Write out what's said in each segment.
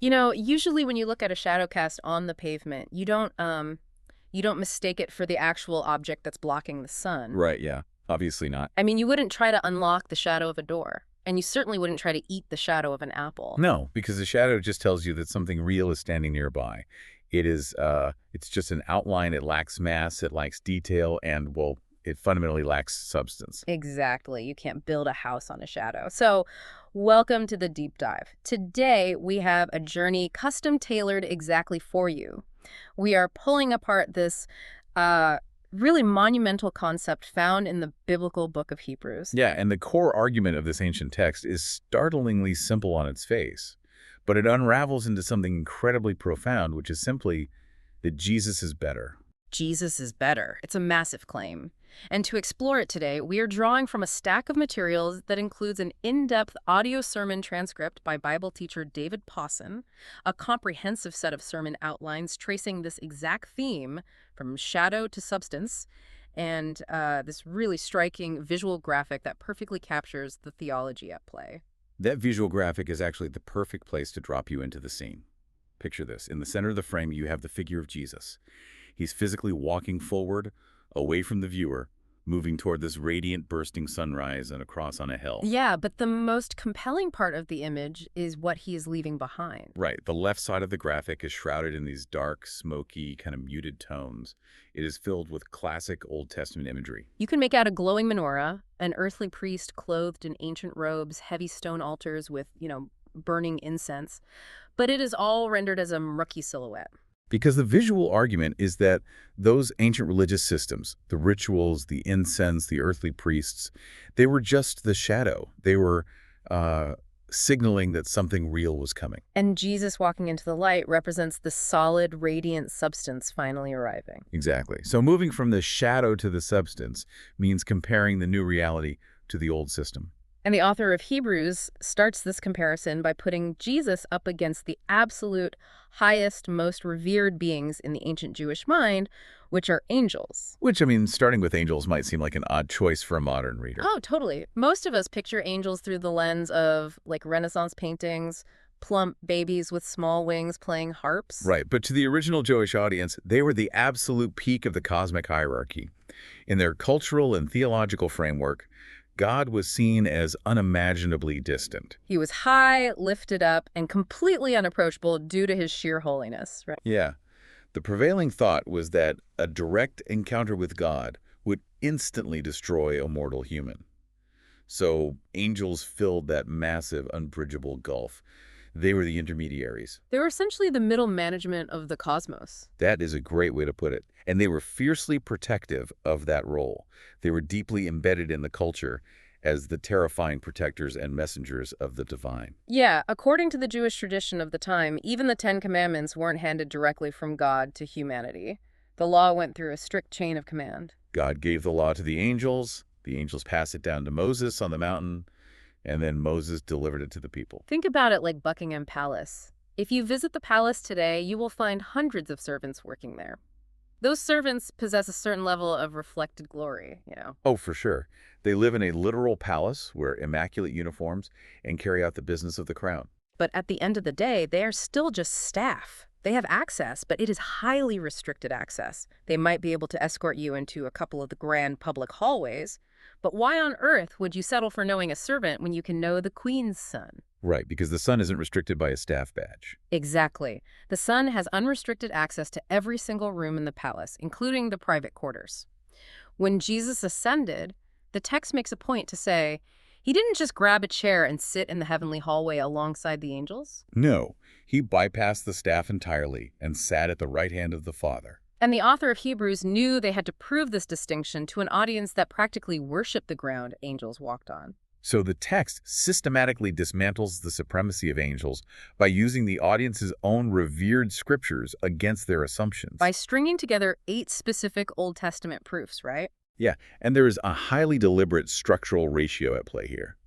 Usually when you look at a shadow cast on the pavement, you don't mistake it for the actual object that's blocking the sun. Right, yeah. Obviously not. I mean, you wouldn't try to unlock the shadow of a door, and you certainly wouldn't try to eat the shadow of an apple. No, because the shadow just tells you that something real is standing nearby. It's just an outline. It lacks mass, it lacks detail, and, well, it fundamentally lacks substance. Exactly. You can't build a house on a shadow. So, welcome to the deep dive. Today, we have a journey custom tailored exactly for you. We are pulling apart this uh, really monumental concept found in the biblical book of Hebrews. Yeah, and the core argument of this ancient text is startlingly simple on its face, but it unravels into something incredibly profound, which is simply that Jesus is better. Jesus is better. It's a massive claim. And to explore it today, we are drawing from a stack of materials that includes an in-depth audio sermon transcript by Bible teacher David Pawson, a comprehensive set of sermon outlines tracing this exact theme from shadow to substance, and this really striking visual graphic that perfectly captures the theology at play. That visual graphic is actually the perfect place to drop you into the scene. Picture this. In the center of the frame, you have the figure of Jesus. He's physically walking forward, away from the viewer, moving toward this radiant, bursting sunrise and across on a hill. Yeah, but the most compelling part of the image is what he is leaving behind. Right. The left side of the graphic is shrouded in these dark, smoky, kind of muted tones. It is filled with classic Old Testament imagery. You can make out a glowing menorah, an earthly priest clothed in ancient robes, heavy stone altars with, burning incense, but it is all rendered as a murky silhouette. Because the visual argument is that those ancient religious systems, the rituals, the incense, the earthly priests, they were just the shadow. They were signaling that something real was coming. And Jesus walking into the light represents the solid, radiant substance finally arriving. Exactly. So moving from the shadow to the substance means comparing the new reality to the old system. And the author of Hebrews starts this comparison by putting Jesus up against the absolute highest, most revered beings in the ancient Jewish mind, which are angels. Which, starting with angels might seem like an odd choice for a modern reader. Oh, totally. Most of us picture angels through the lens of, like, Renaissance paintings, plump babies with small wings playing harps. Right, but to the original Jewish audience, they were the absolute peak of the cosmic hierarchy. In their cultural and theological framework, God was seen as unimaginably distant. He was high, lifted up, and completely unapproachable due to his sheer holiness. Right? Yeah. The prevailing thought was that a direct encounter with God would instantly destroy a mortal human. So angels filled that massive, unbridgeable gulf. They were the intermediaries. They were essentially the middle management of the cosmos. That is a great way to put it. And they were fiercely protective of that role. They were deeply embedded in the culture as the terrifying protectors and messengers of the divine. Yeah, according to the Jewish tradition of the time, even the Ten Commandments weren't handed directly from God to humanity. The law went through a strict chain of command. God gave the law to the angels passed it down to Moses on the mountain, and then Moses delivered it to the people. Think about it like Buckingham Palace. If you visit the palace today, you will find hundreds of servants working there. Those servants possess a certain level of reflected glory. Oh, for sure. They live in a literal palace, wear immaculate uniforms, and carry out the business of the crown. But at the end of the day, they are still just staff. They have access, but it is highly restricted access. They might be able to escort you into a couple of the grand public hallways, but why on earth would you settle for knowing a servant when you can know the queen's son? Right, because the son isn't restricted by a staff badge. Exactly. The son has unrestricted access to every single room in the palace, including the private quarters. When Jesus ascended, the text makes a point to say, he didn't just grab a chair and sit in the heavenly hallway alongside the angels. No, he bypassed the staff entirely and sat at the right hand of the Father. And the author of Hebrews knew they had to prove this distinction to an audience that practically worshiped the ground angels walked on. So the text systematically dismantles the supremacy of angels by using the audience's own revered scriptures against their assumptions. By stringing together 8 specific Old Testament proofs, right? Yeah, and there is a highly deliberate structural ratio at play here.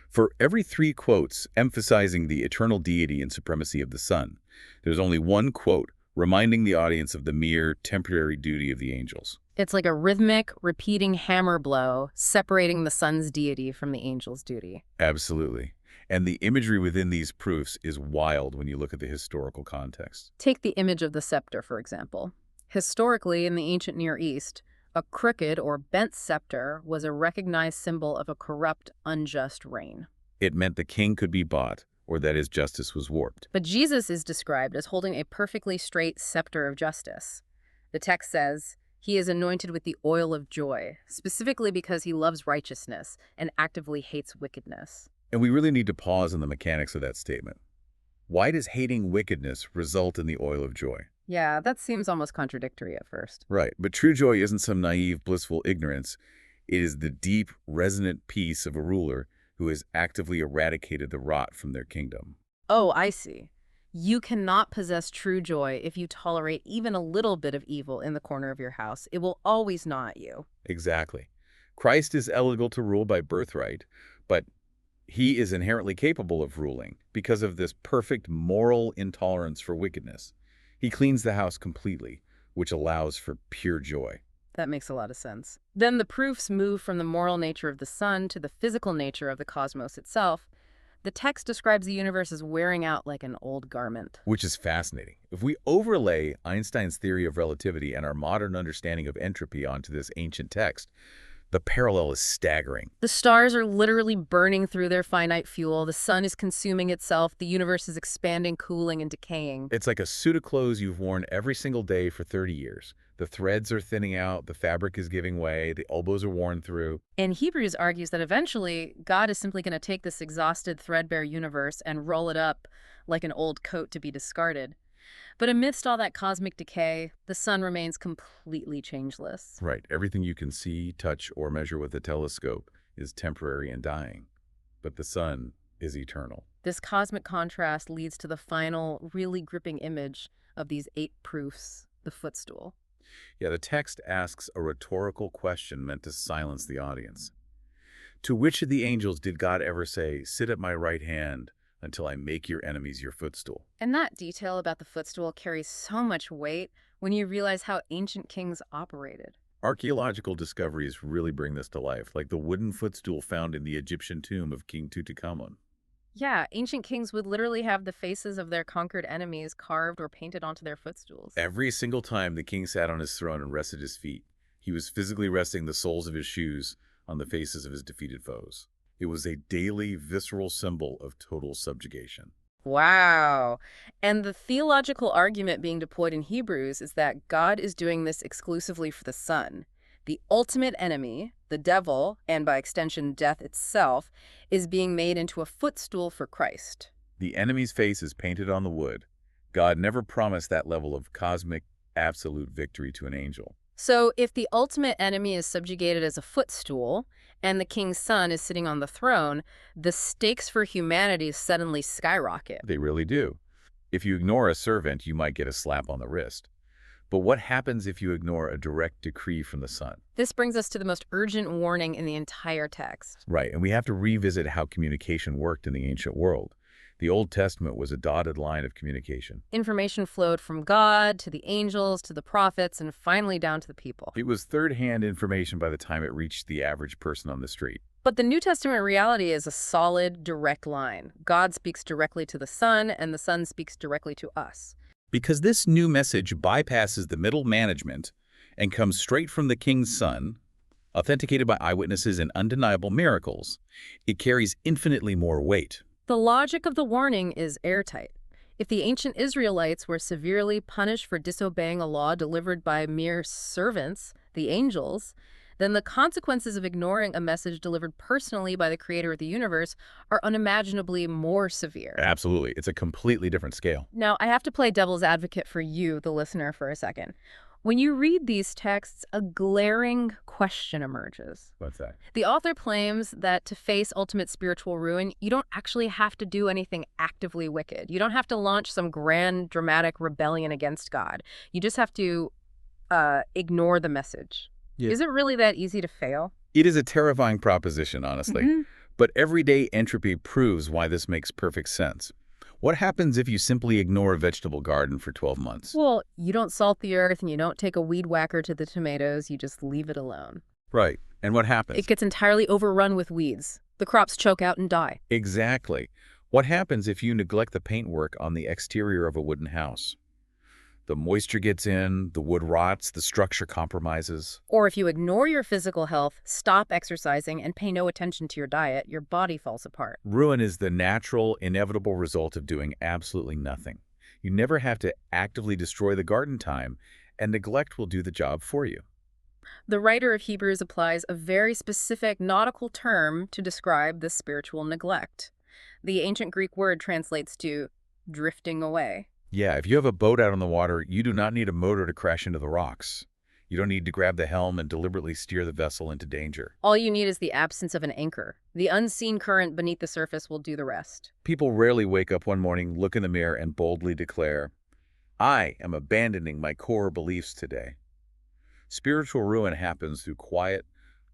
For every 3 quotes emphasizing the eternal deity and supremacy of the Son, there's only 1 quote reminding the audience of the mere temporary duty of the angels. It's like a rhythmic, repeating hammer blow, separating the Son's deity from the angel's duty. Absolutely. And the imagery within these proofs is wild when you look at the historical context. Take the image of the scepter, for example. Historically, in the ancient Near East, a crooked or bent scepter was a recognized symbol of a corrupt, unjust reign. It meant the king could be bought, or that his justice was warped. But Jesus is described as holding a perfectly straight scepter of justice. The text says, he is anointed with the oil of joy, specifically because he loves righteousness and actively hates wickedness. And we really need to pause on the mechanics of that statement. Why does hating wickedness result in the oil of joy? Yeah, that seems almost contradictory at first. Right, but true joy isn't some naive, blissful ignorance. It is the deep, resonant peace of a ruler who has actively eradicated the rot from their kingdom. Oh, I see. You cannot possess true joy if you tolerate even a little bit of evil in the corner of your house. It will always gnaw at you. Exactly. Christ is eligible to rule by birthright, but he is inherently capable of ruling because of this perfect moral intolerance for wickedness. He cleans the house completely, which allows for pure joy. That makes a lot of sense. Then the proofs move from the moral nature of the sun to the physical nature of the cosmos itself. The text describes the universe as wearing out like an old garment. Which is fascinating. If we overlay Einstein's theory of relativity and our modern understanding of entropy onto this ancient text, the parallel is staggering. The stars are literally burning through their finite fuel. The sun is consuming itself. The universe is expanding, cooling, and decaying. It's like a suit of clothes you've worn every single day for 30 years. The threads are thinning out, the fabric is giving way, the elbows are worn through. And Hebrews argues that eventually God is simply going to take this exhausted, threadbare universe and roll it up like an old coat to be discarded. But amidst all that cosmic decay, the sun remains completely changeless. Right. Everything you can see, touch, or measure with a telescope is temporary and dying. But the sun is eternal. This cosmic contrast leads to the final, really gripping image of these 8 proofs, the footstool. Yeah, the text asks a rhetorical question meant to silence the audience. To which of the angels did God ever say, "Sit at my right hand until I make your enemies your footstool"? And that detail about the footstool carries so much weight when you realize how ancient kings operated. Archaeological discoveries really bring this to life, like the wooden footstool found in the Egyptian tomb of King Tutankhamun. Yeah, ancient kings would literally have the faces of their conquered enemies carved or painted onto their footstools. Every single time the king sat on his throne and rested his feet, he was physically resting the soles of his shoes on the faces of his defeated foes. It was a daily, visceral symbol of total subjugation. Wow. And the theological argument being deployed in Hebrews is that God is doing this exclusively for the sun. The ultimate enemy, the devil, and by extension death itself, is being made into a footstool for Christ. The enemy's face is painted on the wood. God never promised that level of cosmic, absolute victory to an angel. So if the ultimate enemy is subjugated as a footstool, and the king's son is sitting on the throne, the stakes for humanity suddenly skyrocket. They really do. If you ignore a servant, you might get a slap on the wrist. But what happens if you ignore a direct decree from the sun? This brings us to the most urgent warning in the entire text. Right, and we have to revisit how communication worked in the ancient world. The Old Testament was a dotted line of communication. Information flowed from God to the angels to the prophets and finally down to the people. It was third-hand information by the time it reached the average person on the street. But the New Testament reality is a solid, direct line. God speaks directly to the Son, and the Son speaks directly to us. Because this new message bypasses the middle management and comes straight from the King's Son, authenticated by eyewitnesses and undeniable miracles, it carries infinitely more weight. The logic of the warning is airtight. If the ancient Israelites were severely punished for disobeying a law delivered by mere servants, the angels, then the consequences of ignoring a message delivered personally by the creator of the universe are unimaginably more severe. Absolutely. It's a completely different scale. Now, I have to play devil's advocate for you, the listener, for a second. When you read these texts, a glaring question emerges. What's that? The author claims that to face ultimate spiritual ruin, you don't actually have to do anything actively wicked. You don't have to launch some grand, dramatic rebellion against God. You just have to ignore the message. Yeah. Is it really that easy to fail? It is a terrifying proposition, honestly. Mm-hmm. But everyday entropy proves why this makes perfect sense. What happens if you simply ignore a vegetable garden for 12 months? Well, you don't salt the earth and you don't take a weed whacker to the tomatoes. You just leave it alone. Right. And what happens? It gets entirely overrun with weeds. The crops choke out and die. Exactly. What happens if you neglect the paintwork on the exterior of a wooden house? The moisture gets in, the wood rots, the structure compromises. Or if you ignore your physical health, stop exercising, and pay no attention to your diet, your body falls apart. Ruin is the natural, inevitable result of doing absolutely nothing. You never have to actively destroy the garden time, and neglect will do the job for you. The writer of Hebrews applies a very specific nautical term to describe this spiritual neglect. The ancient Greek word translates to drifting away. Yeah, if you have a boat out on the water, you do not need a motor to crash into the rocks. You don't need to grab the helm and deliberately steer the vessel into danger. All you need is the absence of an anchor. The unseen current beneath the surface will do the rest. People rarely wake up one morning, look in the mirror, and boldly declare, "I am abandoning my core beliefs today." Spiritual ruin happens through quiet,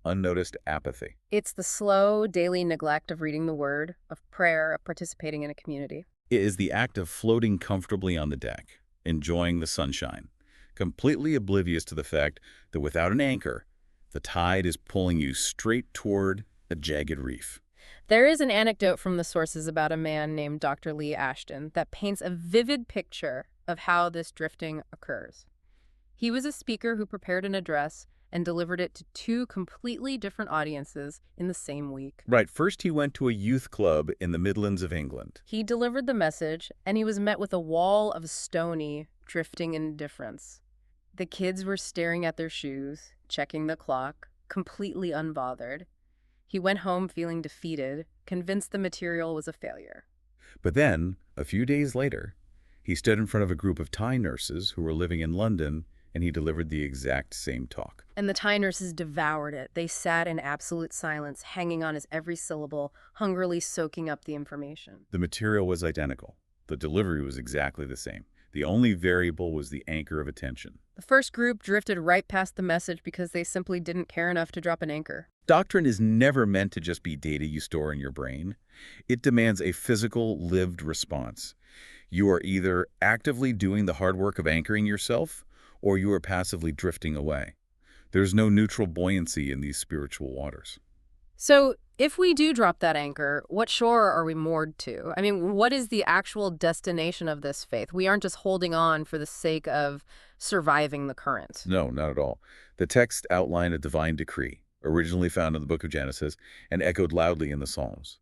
unnoticed apathy. It's the slow, daily neglect of reading the Word, of prayer, of participating in a community. It is the act of floating comfortably on the deck, enjoying the sunshine, completely oblivious to the fact that without an anchor, the tide is pulling you straight toward a jagged reef. There is an anecdote from the sources about a man named Dr. Lee Ashton that paints a vivid picture of how this drifting occurs. He was a speaker who prepared an address and delivered it to two completely different audiences in the same week. Right, first he went to a youth club in the Midlands of England. He delivered the message, and he was met with a wall of stony, drifting indifference. The kids were staring at their shoes, checking the clock, completely unbothered. He went home feeling defeated, convinced the material was a failure. But then, a few days later, he stood in front of a group of Thai nurses who were living in London, and he delivered the exact same talk. And the Thai nurses devoured it. They sat in absolute silence, hanging on his every syllable, hungrily soaking up the information. The material was identical. The delivery was exactly the same. The only variable was the anchor of attention. The first group drifted right past the message because they simply didn't care enough to drop an anchor. Doctrine is never meant to just be data you store in your brain. It demands a physical, lived response. You are either actively doing the hard work of anchoring yourself, or you are passively drifting away. There's no neutral buoyancy in these spiritual waters. So, if we do drop that anchor, what shore are we moored to? I mean, what is the actual destination of this faith? We aren't just holding on for the sake of surviving the current. No, not at all. The text outlined a divine decree, originally found in the book of Genesis and echoed loudly in the Psalms.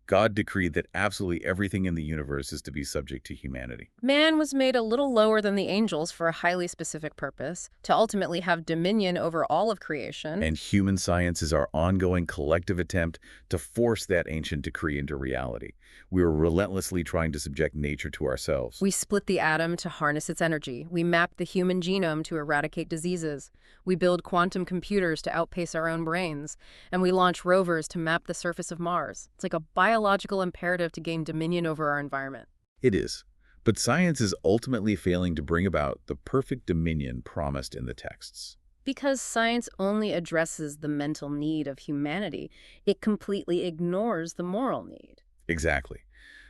God decreed that absolutely everything in the universe is to be subject to humanity. Man was made a little lower than the angels for a highly specific purpose, to ultimately have dominion over all of creation. And human science is our ongoing collective attempt to force that ancient decree into reality. We are relentlessly trying to subject nature to ourselves. We split the atom to harness its energy. We map the human genome to eradicate diseases. We build quantum computers to outpace our own brains. And we launch rovers to map the surface of Mars. It's like a biological imperative to gain dominion over our environment. It is. But science is ultimately failing to bring about the perfect dominion promised in the texts. Because science only addresses the mental need of humanity, it completely ignores the moral need. Exactly.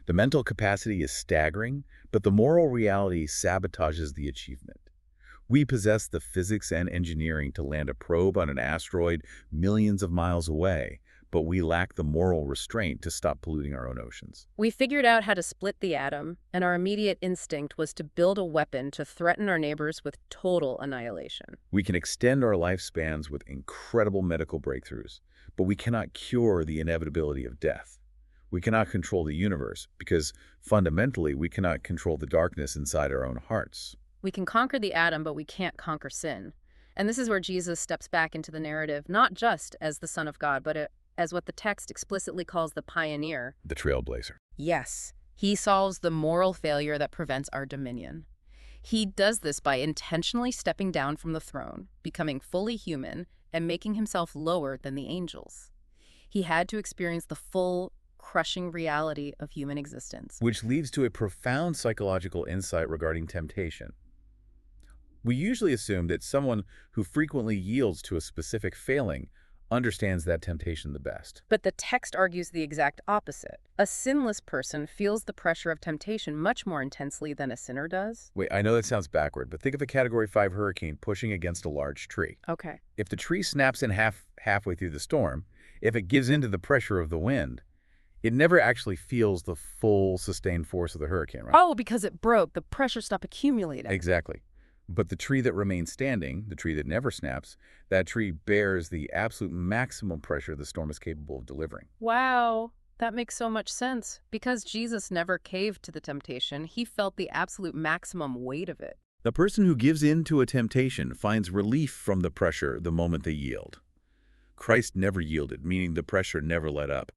The mental capacity is staggering, but the moral reality sabotages the achievement. We possess the physics and engineering to land a probe on an asteroid millions of miles away, but we lack the moral restraint to stop polluting our own oceans. We figured out how to split the atom, and our immediate instinct was to build a weapon to threaten our neighbors with total annihilation. We can extend our lifespans with incredible medical breakthroughs, but we cannot cure the inevitability of death. We cannot control the universe because, fundamentally, we cannot control the darkness inside our own hearts. We can conquer the atom, but we can't conquer sin. And this is where Jesus steps back into the narrative, not just as the Son of God, but as what the text explicitly calls the pioneer. The trailblazer. Yes, he solves the moral failure that prevents our dominion. He does this by intentionally stepping down from the throne, becoming fully human, and making himself lower than the angels. He had to experience the full, crushing reality of human existence. Which leads to a profound psychological insight regarding temptation. We usually assume that someone who frequently yields to a specific failing understands that temptation the best. But the text argues the exact opposite. A sinless person feels the pressure of temptation much more intensely than a sinner does. Wait, I know that sounds backward, but think of a Category 5 hurricane pushing against a large tree. Okay. If the tree snaps in half halfway through the storm, If it gives in to the pressure of the wind, it never actually feels the full sustained force of the hurricane, right? Oh, because it broke, the pressure stopped accumulating. Exactly. But the tree that remains standing, the tree that never snaps, that tree bears the absolute maximum pressure the storm is capable of delivering. Wow, that makes so much sense. Because Jesus never caved to the temptation, he felt the absolute maximum weight of it. The person who gives in to a temptation finds relief from the pressure the moment they yield. Christ never yielded, meaning the pressure never let up.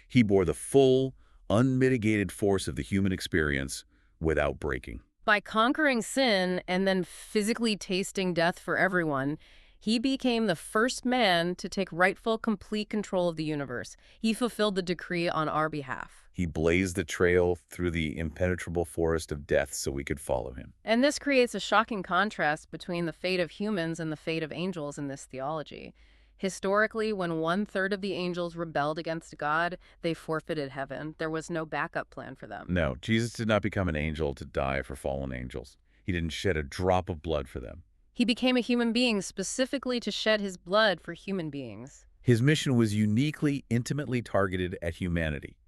He bore the full, unmitigated force of the human experience without breaking. By conquering sin and then physically tasting death for everyone, he became the first man to take rightful, complete control of the universe. He fulfilled the decree on our behalf. He blazed the trail through the impenetrable forest of death so we could follow him. And this creates a shocking contrast between the fate of humans and the fate of angels in this theology. Historically, when 1/3 of the angels rebelled against God, they forfeited heaven. There was no backup plan for them. No, Jesus did not become an angel to die for fallen angels. He didn't shed a drop of blood for them. He became a human being specifically to shed his blood for human beings. His mission was uniquely, intimately targeted at humanity.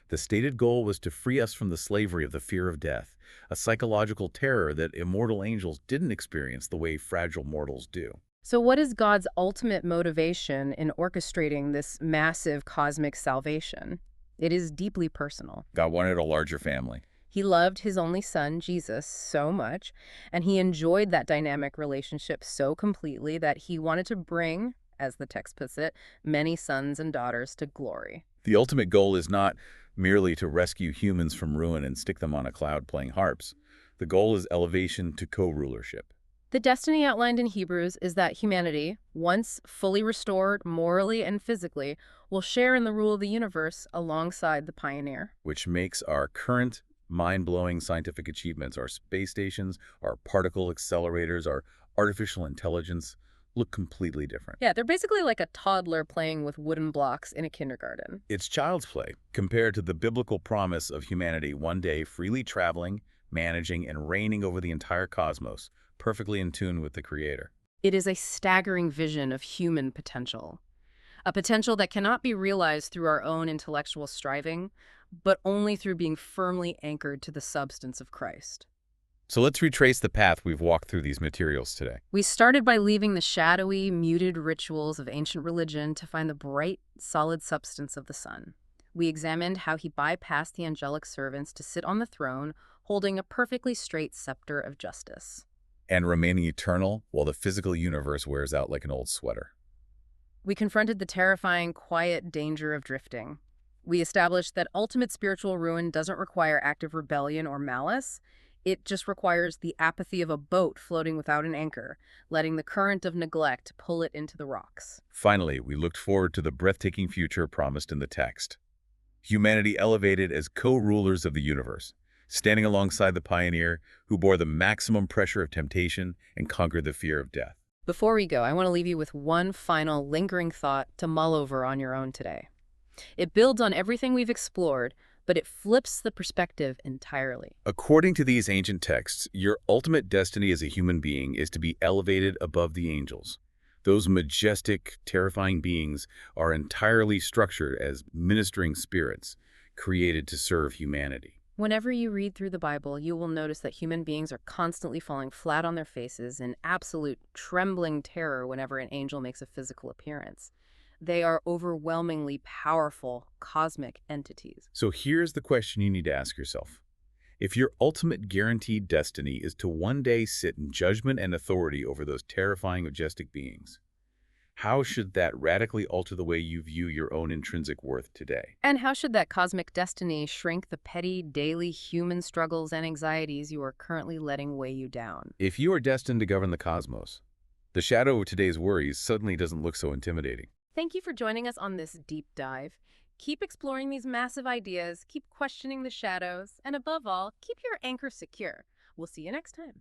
The stated goal was to free us from the slavery of the fear of death, a psychological terror that immortal angels didn't experience the way fragile mortals do. So what is God's ultimate motivation in orchestrating this massive cosmic salvation? It is deeply personal. God wanted a larger family. He loved his only son, Jesus, so much, and he enjoyed that dynamic relationship so completely that he wanted to bring, as the text puts it, many sons and daughters to glory. The ultimate goal is not merely to rescue humans from ruin and stick them on a cloud playing harps. The goal is elevation to co-rulership. The destiny outlined in Hebrews is that humanity, once fully restored morally and physically, will share in the rule of the universe alongside the pioneer. Which makes our current mind-blowing scientific achievements, our space stations, our particle accelerators, our artificial intelligence, look completely different. Yeah, they're basically like a toddler playing with wooden blocks in a kindergarten. It's child's play compared to the biblical promise of humanity one day freely traveling, managing, and reigning over the entire cosmos, perfectly in tune with the Creator. It is a staggering vision of human potential, a potential that cannot be realized through our own intellectual striving, but only through being firmly anchored to the substance of Christ. So let's retrace the path we've walked through these materials today. We started by leaving the shadowy, muted rituals of ancient religion to find the bright, solid substance of the Son. We examined how he bypassed the angelic servants to sit on the throne, holding a perfectly straight scepter of justice. And remaining eternal while the physical universe wears out like an old sweater. We confronted the terrifying, quiet danger of drifting. We established that ultimate spiritual ruin doesn't require active rebellion or malice. It just requires the apathy of a boat floating without an anchor, letting the current of neglect pull it into the rocks. Finally, we looked forward to the breathtaking future promised in the text. Humanity elevated as co-rulers of the universe, standing alongside the pioneer who bore the maximum pressure of temptation and conquered the fear of death. Before we go, I want to leave you with one final lingering thought to mull over on your own today. It builds on everything we've explored, but it flips the perspective entirely. According to these ancient texts, your ultimate destiny as a human being is to be elevated above the angels. Those majestic, terrifying beings are entirely structured as ministering spirits, created to serve humanity. Whenever you read through the Bible, you will notice that human beings are constantly falling flat on their faces in absolute trembling terror whenever an angel makes a physical appearance. They are overwhelmingly powerful cosmic entities. So here's the question you need to ask yourself. If your ultimate guaranteed destiny is to one day sit in judgment and authority over those terrifying, majestic beings, how should that radically alter the way you view your own intrinsic worth today? And how should that cosmic destiny shrink the petty, daily human struggles and anxieties you are currently letting weigh you down? If you are destined to govern the cosmos, the shadow of today's worries suddenly doesn't look so intimidating. Thank you for joining us on this deep dive. Keep exploring these massive ideas, keep questioning the shadows, and above all, keep your anchor secure. We'll see you next time.